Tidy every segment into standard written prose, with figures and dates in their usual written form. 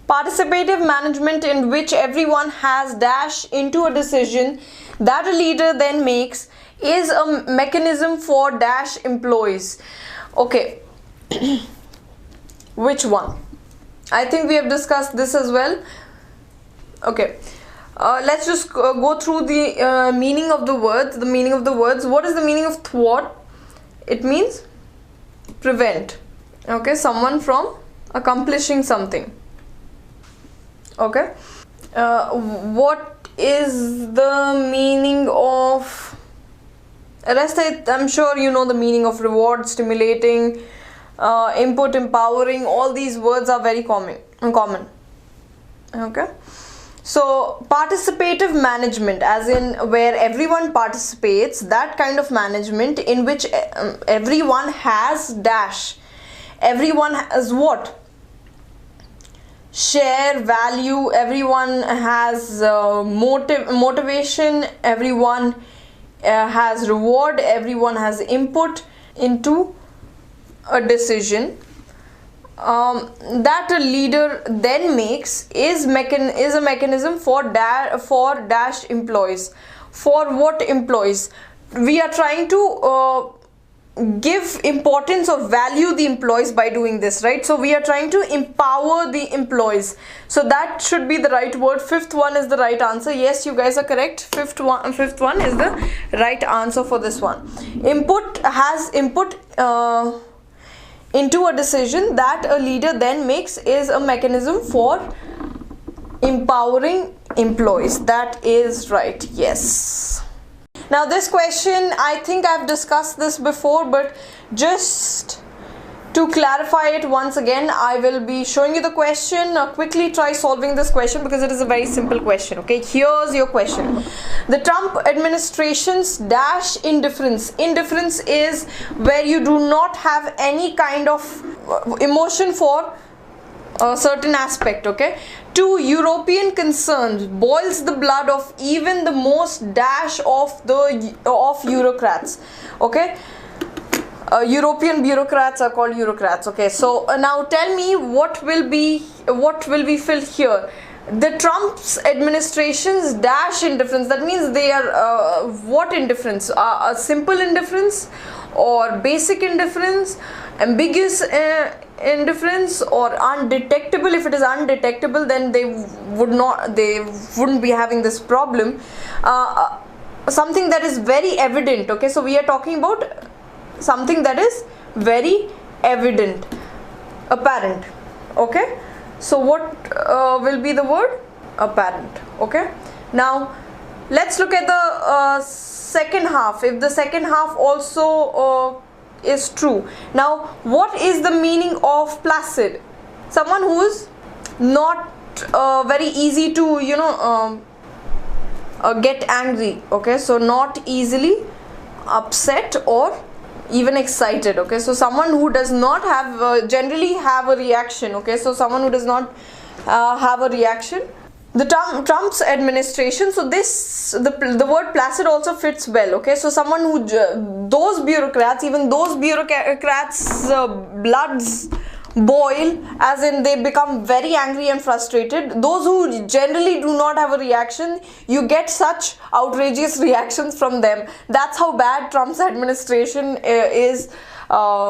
Participative management in which everyone has dash into a decision that a leader then makes is a mechanism for dash employees. Okay. Which one? I think we have discussed this as well. Okay. Let's just go through the meaning of the words. The meaning of the words. What is the meaning of thwart? It means prevent. Okay, someone from accomplishing something. Okay. What is the meaning of rest? I'm sure you know the meaning of reward, stimulating, input, empowering. All these words are very common. Okay. So participative management, as in where everyone participates, that kind of management in which everyone has dash. Everyone has what? Share, value. Everyone has motivation. Everyone has reward. Everyone has input into a decision that a leader then makes is a mechanism for dash employees. For what employees? We are trying to give importance or value the employees by doing this, right? So we are trying to empower the employees. So that should be the right word. Fifth one is the right answer. Yes, you guys are correct. Fifth one is the right answer for this one. Input into a decision that a leader then makes is a mechanism for empowering employees. That is right. Yes. Now this question, I think I've discussed this before, but just to clarify it once again, I will be showing you the question. Quickly try solving this question because it is a very simple question. Okay, here's your question. The Trump administration's dash indifference. Indifference is where you do not have any kind of emotion for a certain aspect. Okay, to European concerns boils the blood of even the most dash of bureaucrats. Okay, European bureaucrats are called bureaucrats. Okay, so now tell me what will be filled here. The Trump's administration's dash indifference. That means they are what indifference? A simple indifference, or basic indifference, ambiguous indifference, or undetectable. If it is undetectable, then they wouldn't be having this problem. Something that is very evident. Okay, so we are talking about something that is very evident, apparent. Okay, so what will be the word? Apparent. Okay, now let's look at the second half. If the second half also is true. Now what is the meaning of placid? Someone who is not very easy to get angry. Okay, so not easily upset or even excited. Okay, so someone who does not have generally have a reaction. Okay, so someone who does not have a reaction. The Trump's administration, so the word placid also fits well. Okay, so someone who those bureaucrats bloods boil, as in they become very angry and frustrated. Those who generally do not have a reaction, you get such outrageous reactions from them. That's how bad Trump's administration is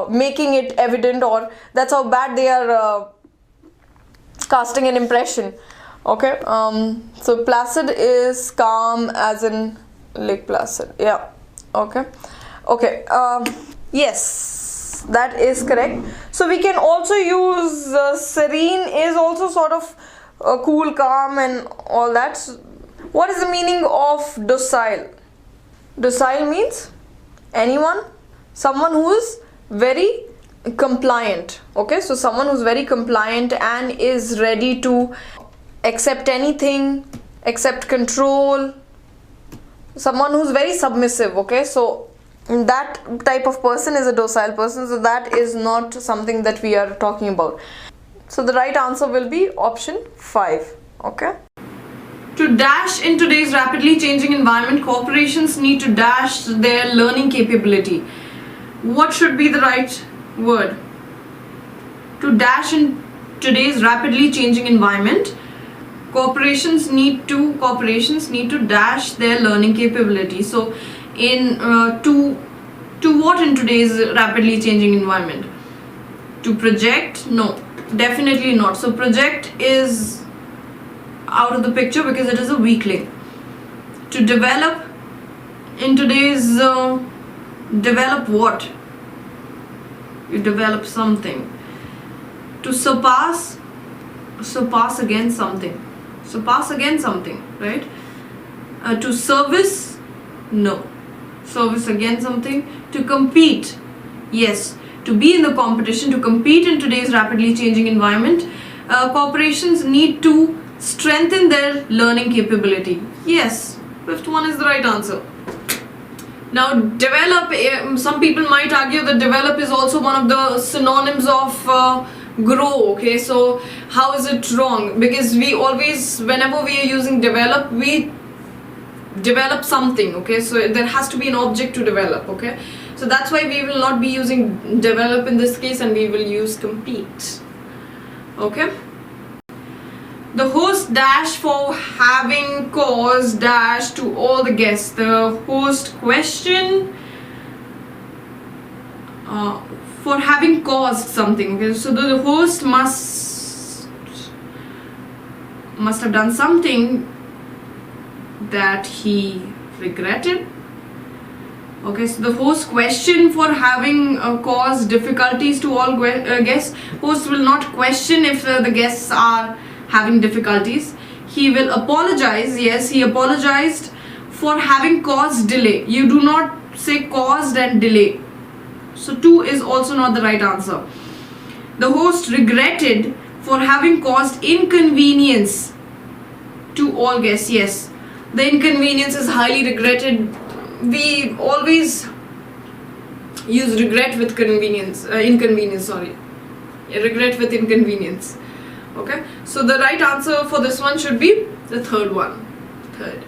making it evident, or that's how bad they are casting an impression. Okay, so placid is calm, as in Lake Placid. Yeah. Okay. Yes, that is correct. So we can also use serene is also sort of cool, calm and all that. So what is the meaning of docile? Docile means someone who is very compliant. Okay, so someone who's very compliant and is ready to accept anything, accept control, someone who's very submissive. Okay, so that type of person is a docile person, so that is not something that we are talking about. So the right answer will be option 5. Okay, to dash in today's rapidly changing environment, corporations need to dash their learning capability. What should be the right word? To dash in today's rapidly changing environment, corporations need to dash their learning capability. So in to what in today's rapidly changing environment? To project? No, definitely not. So project is out of the picture because it is a weak link. To develop in today's develop what? You develop something. To surpass against something. Surpass against something, right? To service? No. Service against something. To compete? Yes. To be in the competition, to compete in today's rapidly changing environment, corporations need to strengthen their learning capability. Yes, fifth one is the right answer. Now develop, some people might argue that develop is also one of the synonyms of grow. Okay, so how is it wrong? Because we always, whenever we are using develop, we develop something. Okay, so there has to be an object to develop. Okay, so that's why we will not be using develop in this case, and we will use compete. Okay, the host dash for having caused dash to all the guests. The host question for having caused something. Okay, so the host must have done something that he regretted. Okay, so the host question for having caused difficulties to all guests. Host will not question if the guests are having difficulties. He will apologize. Yes, he apologized for having caused delay. You do not say caused and delay. So 2 is also not the right answer. The host regretted for having caused inconvenience to all guests. Yes, the inconvenience is highly regretted. We always use regret with inconvenience, sorry. Regret with inconvenience. Okay, so the right answer for this one should be the third one. Third.